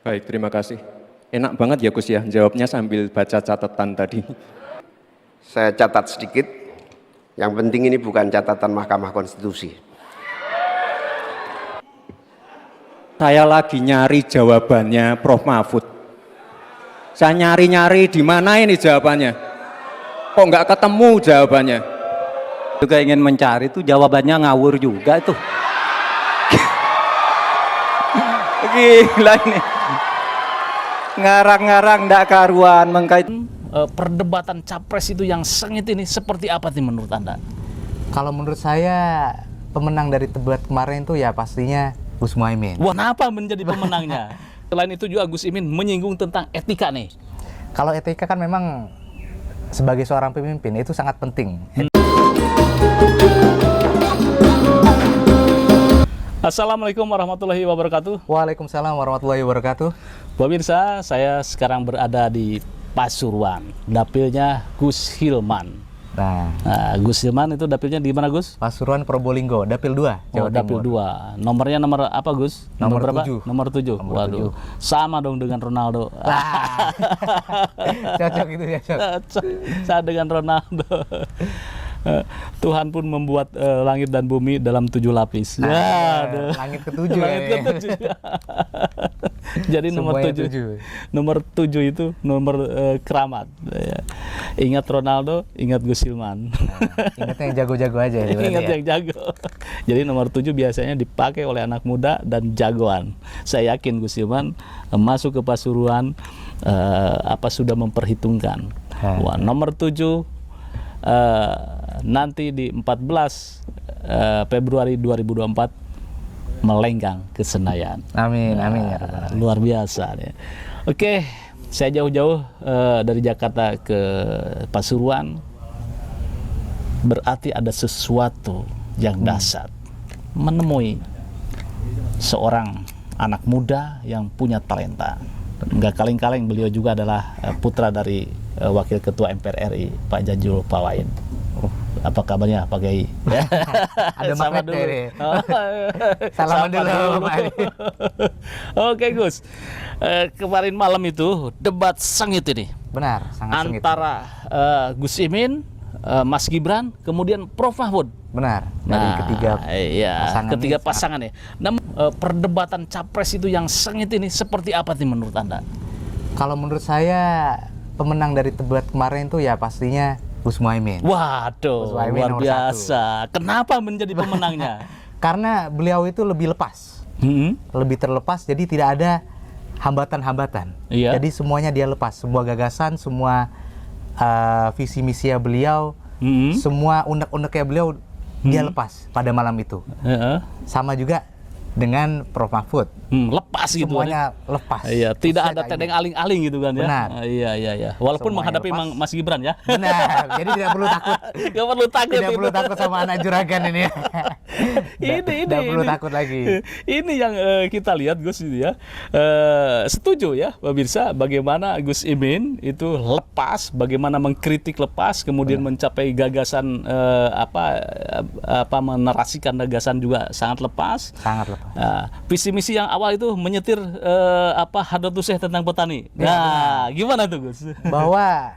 Baik, terima kasih. Enak banget ya Gus ya, jawabnya sambil baca catatan tadi. Saya catat sedikit. Yang penting ini bukan catatan Mahkamah Konstitusi. Saya lagi nyari jawabannya Prof. Mahfud. Saya nyari-nyari di mana ini jawabannya. Kok nggak ketemu jawabannya? Juga ingin mencari itu jawabannya ngawur juga itu. Gila ini. Ngarang-ngarang ndak karuan mengkait. Perdebatan capres itu yang sengit ini seperti apa sih menurut Anda? Kalau menurut saya pemenang dari debat kemarin itu ya pastinya Gus Muhaimin. Wah, kenapa menjadi pemenangnya? Selain itu juga Gus Imin menyinggung tentang etika nih. Kalau etika kan memang sebagai seorang pemimpin itu sangat penting. Assalamualaikum warahmatullahi wabarakatuh. Waalaikumsalam warahmatullahi wabarakatuh. Pemirsa, saya sekarang berada di Pasuruan, dapilnya Gus Hilman. Nah, Gus Hilman itu dapilnya di mana, Gus? Pasuruan Probolinggo, dapil 2, Jawa Dapil Timur. 2. Nomornya nomor apa, Gus? Nomor berapa? 7. Nomor 7. Nomor Waduh. 7. Sama dong dengan Ronaldo. Cocok itu ya, cocok. Saya dengan Ronaldo. Tuhan pun membuat langit dan bumi dalam 7 lapis. Langit ke-7 Langit ya. ke-7. Jadi nomor Semuanya 7. 7. Nomor 7 itu nomor keramat. Ya. Ingat Ronaldo, ingat Gus Hilman. Ingatnya yang jago-jago aja ya. Ingat yang jago. Jadi nomor 7 biasanya dipakai oleh anak muda dan jagoan. Saya yakin Gus Hilman masuk ke Pasuruan sudah memperhitungkan. Wah, nomor 7 nanti di 14 Februari 2024 melenggang ke Senayan. Amin, amin ya. Luar biasa nih. Oke, saya jauh-jauh dari Jakarta ke Pasuruan. Berarti ada sesuatu yang dahsyat. Menemui seorang anak muda yang punya talenta. Enggak kaleng-kaleng, beliau juga adalah putra dari Wakil Ketua MPR RI, Pak Jajul Pawain. Apa kabarnya Pak Kiai? Ada Sama magnet dulu. nih. Salaman dulu, Pak. Oke Gus, kemarin malam itu debat sengit ini Benar, sangat sengit. antara Gus Imin, Mas Gibran, kemudian Prof. Mahfud. Benar, dari ketiga pasangan ketiga ini pasangan ya. Namun perdebatan capres itu yang sengit ini seperti apa sih menurut Anda? Kalau menurut saya pemenang dari debat kemarin itu ya pastinya Gus Muhaimin. Waduh, Gus Muhaimin luar nomor biasa. Kenapa menjadi pemenangnya? Karena beliau itu lebih lepas, lebih terlepas, jadi tidak ada hambatan-hambatan. Iya. Jadi semuanya dia lepas, semua gagasan, semua visi misi beliau, semua unek-uneknya beliau dia lepas pada malam itu. Sama juga dengan Prof. Mahfud. Lepas gitu kan ya? Semuanya lepas. Iya, tidak ada Set aja. tedeng aling-aling gitu kan ya. Benar. Iya. Walaupun Semuanya menghadapi lepas. Mas Gibran ya. Benar, jadi tidak perlu takut. Gak perlu takut. Tidak itu. perlu takut sama anak juragan ini. Tidak perlu takut lagi. Ini yang kita lihat Gus itu ya. Setuju ya pemirsa bagaimana Gus Imin itu lepas, bagaimana mengkritik lepas, kemudian mencapai gagasan menarasikan gagasan juga sangat lepas. Sangat lepas. Visi misi yang awal itu menyetir Hadratus Syekh tentang petani. Nah, gimana tuh Gus? Bahwa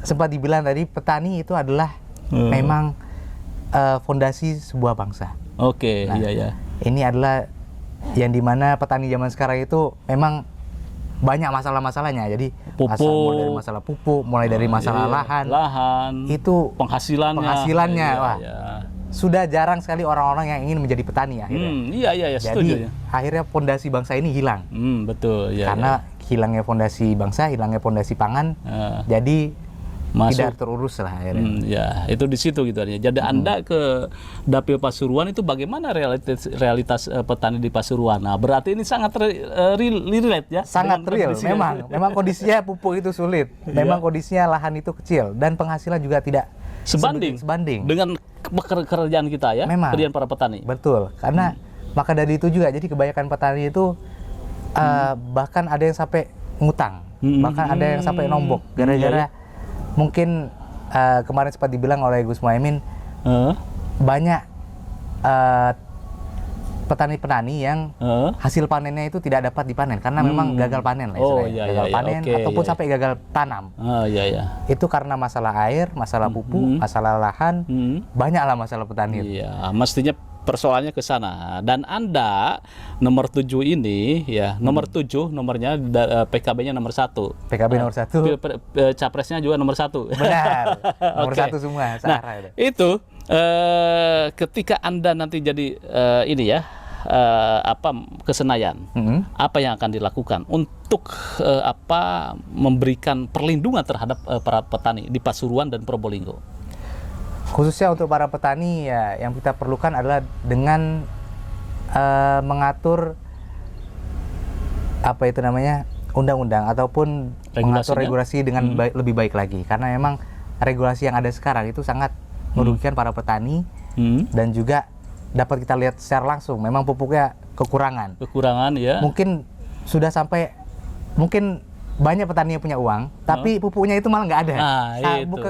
sempat dibilang tadi petani itu adalah memang fondasi sebuah bangsa. Oke, Nah, iya. Ini adalah yang dimana petani zaman sekarang itu memang banyak masalah-masalahnya. Jadi mulai dari masalah pupuk, mulai dari masalah lahan, itu penghasilannya. Wah, sudah jarang sekali orang-orang yang ingin menjadi petani akhirnya. Iya, setuju. Jadi akhirnya fondasi bangsa ini hilang. Betul, ya. Karena hilangnya fondasi bangsa, hilangnya fondasi pangan, jadi tidak terurus lah akhirnya. Ya, itu di situ gitu ya. Jadi Anda ke Dapil Pasuruan itu bagaimana realitas petani di Pasuruan? Nah, berarti ini sangat relate ya. Sangat dengan real, kondisi yang- memang kondisinya pupuk itu sulit, memang kondisinya lahan itu kecil dan penghasilan juga tidak sebanding. dengan pekerjaan kita ya, Memang. pekerjaan para petani. Betul, karena maka dari itu juga jadi kebanyakan petani itu bahkan ada yang sampai ngutang, bahkan ada yang sampai nombok gara-gara mungkin kemarin sempat dibilang oleh Gus Muhaimin banyak petani-petani yang hasil panennya itu tidak dapat dipanen karena memang gagal panen lah istilahnya. Iya, Gagal iya, panen oke, ataupun iya. sampai gagal tanam. Iya, iya. Itu karena masalah air, masalah pupuk, masalah lahan, banyaklah masalah petani. Iya, mestinya persoalannya ke sana. Dan Anda nomor 7 ini ya, nomor 7 nomornya PKB-nya nomor 1. PKB nomor 1. Capresnya juga nomor 1. Benar. Nomor Oke. 1 semua Nah, searah itu ketika Anda nanti jadi ini ya, ke Senayan, apa yang akan dilakukan untuk memberikan perlindungan terhadap para petani di Pasuruan dan Probolinggo? Khususnya untuk para petani ya, yang kita perlukan adalah dengan mengatur apa itu namanya undang-undang ataupun mengatur regulasi dengan lebih baik lagi, karena memang regulasi yang ada sekarang itu sangat merugikan para petani dan juga dapat kita lihat secara langsung memang pupuknya kekurangan ya. Mungkin sudah sampai mungkin banyak petani yang punya uang, tapi pupuknya itu malah nggak ada. Itu.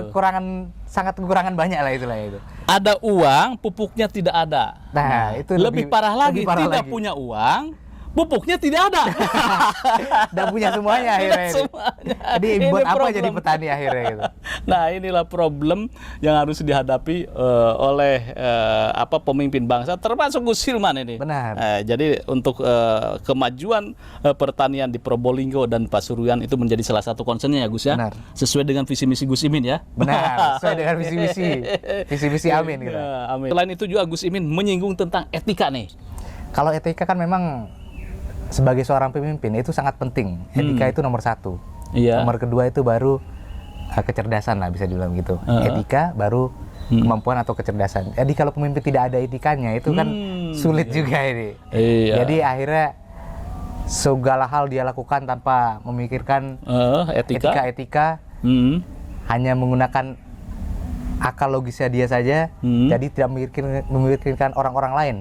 Sangat kekurangan banyak lah itulah itu. Ada uang, pupuknya tidak ada. Nah, itu lebih parah lagi, lebih parah tidak lagi. punya uang, pupuknya tidak ada. Dan punya semuanya akhirnya. Jadi buat apa problem. jadi petani akhirnya gitu. Nah, inilah problem yang harus dihadapi oleh pemimpin bangsa, termasuk Gus Hilman ini. Benar. Jadi untuk kemajuan pertanian di Probolinggo dan Pasuruan itu menjadi salah satu concernnya ya Gus ya. Benar. Sesuai dengan visi misi Gus Imin ya. Benar, sesuai dengan visi misi Amin gitu. Ya, amin. Selain itu juga Gus Imin menyinggung tentang etika nih. Kalau etika kan memang sebagai seorang pemimpin itu sangat penting. Etika itu nomor 1. Iya. Nomor kedua itu baru kecerdasan lah, bisa dibilang gitu. Etika baru kemampuan atau kecerdasan. Jadi kalau pemimpin tidak ada etikanya itu kan sulit juga ini. Iya. Jadi akhirnya segala hal dia lakukan tanpa memikirkan etika, hanya menggunakan akal logisnya dia saja. Jadi tidak memikirkan orang-orang lain.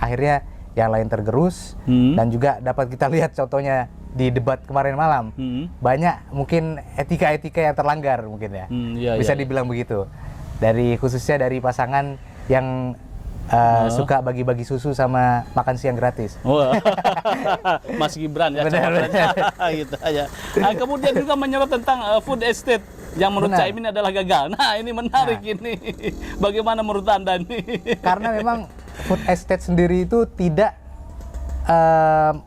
Akhirnya yang lain tergerus, dan juga dapat kita lihat contohnya di debat kemarin malam, banyak mungkin etika-etika yang terlanggar mungkin ya, bisa dibilang begitu. Khususnya dari pasangan yang suka bagi-bagi susu sama makan siang gratis. Mas Gibran ya, Benar. gitu aja. Nah, kemudian juga menyorot tentang food estate yang menurut Caimin adalah gagal. Nah, ini menarik ini. Bagaimana menurut Anda ini? Karena memang food estate sendiri itu tidak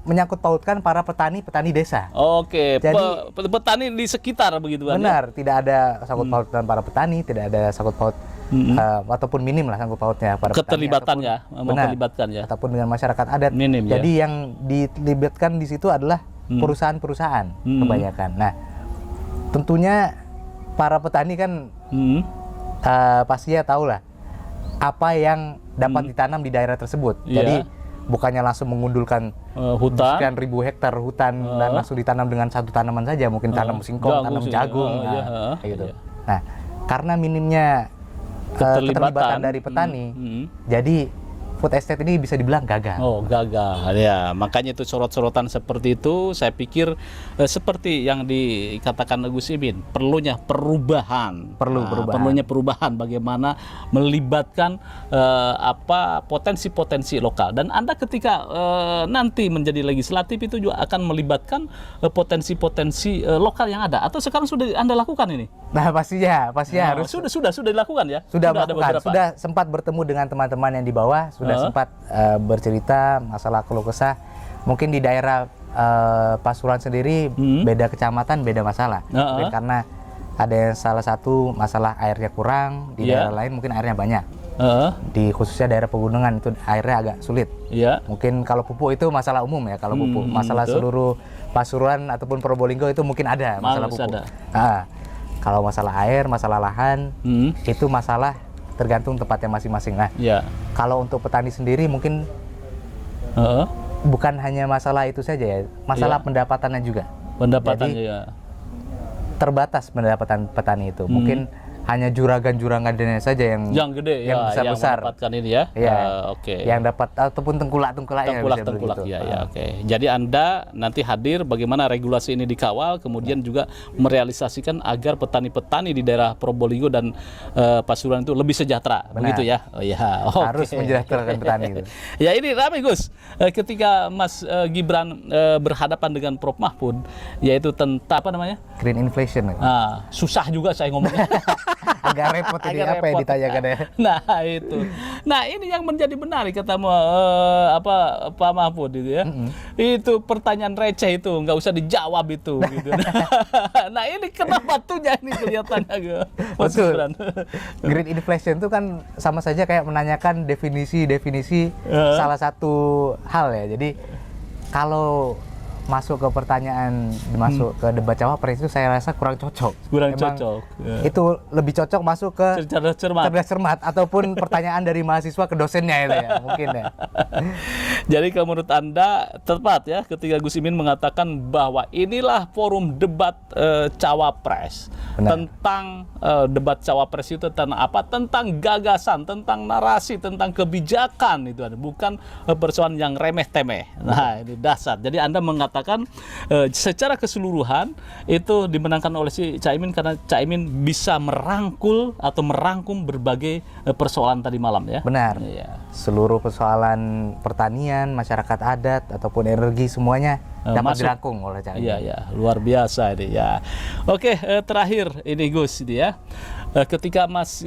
menyangkut pautkan para petani desa. Oke, jadi petani di sekitar begitu kan? Benar, tidak ada sangkut pautan para petani, tidak ada sangkut paut ataupun minim lah sangkut pautnya para keterlibatan petani, ya, memperlibatkan ya, ataupun dengan masyarakat adat. Minim, jadi ya. yang dilibatkan di situ adalah perusahaan-perusahaan kebanyakan. Nah, tentunya para petani kan pastinya tahu lah apa yang dapat ditanam di daerah tersebut. Jadi bukannya langsung mengundulkan sekian ribu hektar hutan dan langsung ditanam dengan satu tanaman saja, mungkin tanam singkong, tanam jagung, gitu. Nah, karena minimnya keterlibatan dari petani, jadi food estate ini bisa dibilang gagal. Oh, gagal. Ya, makanya itu sorot-sorotan seperti itu, saya pikir seperti yang dikatakan Gus Imin, perlunya perubahan. Perlunya perubahan bagaimana melibatkan potensi-potensi lokal. Dan Anda ketika nanti menjadi legislatif itu juga akan melibatkan potensi-potensi lokal yang ada, atau sekarang sudah Anda lakukan ini? Nah, pastinya harus. Sudah dilakukan ya? Sudah ada melakukan. beberapa. Sudah sempat bertemu dengan teman-teman yang di bawah, sudah sempat bercerita masalah keluh kesah. Mungkin di daerah Pasuruan sendiri beda kecamatan, beda masalah. Mungkin karena ada yang salah satu masalah airnya kurang, di daerah lain mungkin airnya banyak. Di khususnya daerah pegunungan itu airnya agak sulit. Mungkin kalau pupuk itu masalah umum ya, kalau pupuk. Masalah seluruh Pasuruan ataupun Probolinggo itu mungkin ada masalah pupuk. Kalau masalah air, masalah lahan, itu masalah tergantung tempatnya masing-masing. Nah, kalau untuk petani sendiri mungkin bukan hanya masalah itu saja ya, masalah pendapatannya juga. Pendapatannya. Jadi, terbatas pendapatan petani itu. Mungkin hanya juragan-juragannya saja yang gede yang ya, besar-besar. yang mendapatkan ini ya. Iya. Oke. Yang dapat ataupun tengkulak-tengkulaknya bisa Tengkulak begitu. ya, oke. Jadi Anda nanti hadir bagaimana regulasi ini dikawal, kemudian juga merealisasikan agar petani-petani di daerah Probolinggo dan Pasuruan itu lebih sejahtera, Benar. begitu ya? Oh ya, oke. Harus mensejahterakan petani itu. Ya ini ramai Gus, ketika Mas Gibran berhadapan dengan Prof Mahfud, yaitu tentang apa namanya? Green inflation. Nah, susah juga saya ngomongnya. Agak repot ini Agak apa yang repot. ditanyakan ya. Nah itu, nah ini yang menjadi menarik kata Pak Mahfud itu ya. Itu pertanyaan receh itu nggak usah dijawab itu. Gitu. Nah ini kenapa tuhnya ini kelihatannya Mas Betul. Gibran. Green inflation itu kan sama saja kayak menanyakan definisi salah satu hal ya. Jadi kalau masuk ke pertanyaan, masuk ke debat cawapres itu saya rasa kurang cocok. Kurang Memang cocok. Ya. Itu lebih cocok masuk ke Cerdas cermat. cerdas cermat ataupun pertanyaan dari mahasiswa ke dosennya itu ya, mungkin ya. Jadi kalau menurut Anda tepat ya ketika Gus Imin mengatakan bahwa inilah forum debat cawapres. Benar. Tentang debat cawapres itu tentang apa? Tentang gagasan, tentang narasi, tentang kebijakan itu ada, bukan persoalan yang remeh-temeh. Nah, ini dasar. Jadi Anda mengatakan secara keseluruhan itu dimenangkan oleh si Caimin karena Caimin bisa merangkul atau merangkum berbagai persoalan tadi malam ya. Benar. Iya. Seluruh persoalan pertanian, masyarakat adat ataupun energi semuanya dapat masuk. dirangkum oleh Caimin. Iya ya, luar biasa ini ya. Oke, terakhir ini Gus ini ya. Ketika Mas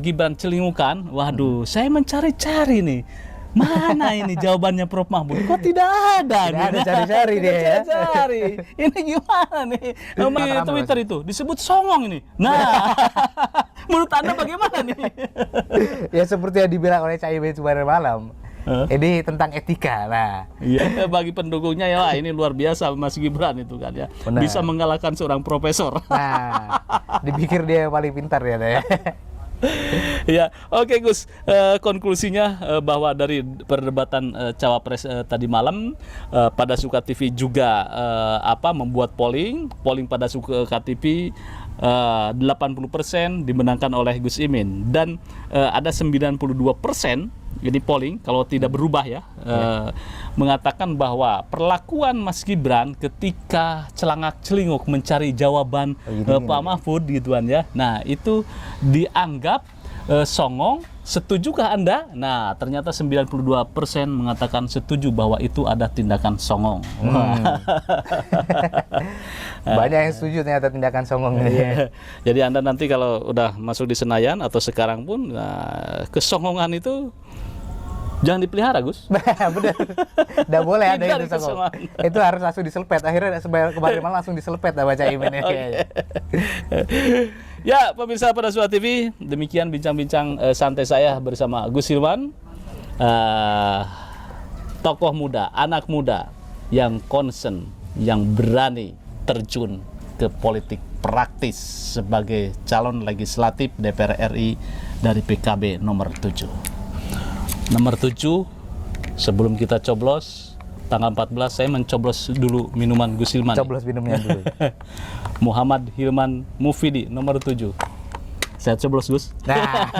Gibran celingukan, waduh, saya mencari-cari nih. Mana ini jawabannya Prof Mahfud? Kok tidak ada? Tidak ada cari-cari dia ya. Cari. Ini gimana nih? Di Twitter itu disebut songong ini. Nah, menurut Anda bagaimana nih? Ya seperti yang dibilang oleh Caimin kemarin malam. Ini tentang etika. Nah, Iya, bagi pendukungnya ya wah, ini luar biasa Mas Gibran itu kan ya. Benar. Bisa mengalahkan seorang profesor. nah, dipikir dia yang paling pintar ya. Ya, oke Gus. Konklusinya bahwa dari perdebatan cawapres tadi malam, pada Suka TV juga membuat polling pada Suka TV 80% dimenangkan oleh Gus Imin dan ada 92% ini polling kalau tidak berubah ya, mengatakan bahwa perlakuan Mas Gibran ketika celangak-celinguk mencari jawaban Pak Mahfud gituan ya. Nah, itu dianggap songong. Setujukah Anda? Nah, ternyata 92% mengatakan setuju bahwa itu ada tindakan songong. Banyak yang setuju ternyata tindakan songong ini. Jadi Anda nanti kalau udah masuk di Senayan atau sekarang pun, kesongongan itu jangan dipelihara, Gus. Bener. Nggak boleh ada Hindari itu songong. kesongongan. Itu harus langsung diselepet. Akhirnya kemarin malam langsung diselepet sama Caimin ya. Ya, pemirsa pada Suka TV, demikian bincang-bincang santai saya bersama Gus Hilman, tokoh muda, anak muda yang concern, yang berani terjun ke politik praktis sebagai calon legislatif DPR RI dari PKB nomor 7. Nomor 7, sebelum kita coblos, tanggal 14 saya mencoblos dulu minuman Gus Hilman. Coblos minumnya dulu. Muhammad Hilman Mufidi nomor 7. Saya coblos Gus. Nah,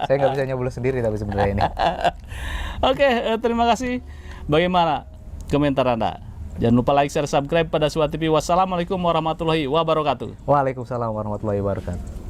saya nggak bisa nyoblos sendiri tapi sebenarnya ini. Oke, terima kasih. Bagaimana komentar Anda? Jangan lupa like, share, subscribe pada Suka TV. Wassalamualaikum warahmatullahi wabarakatuh. Waalaikumsalam warahmatullahi wabarakatuh.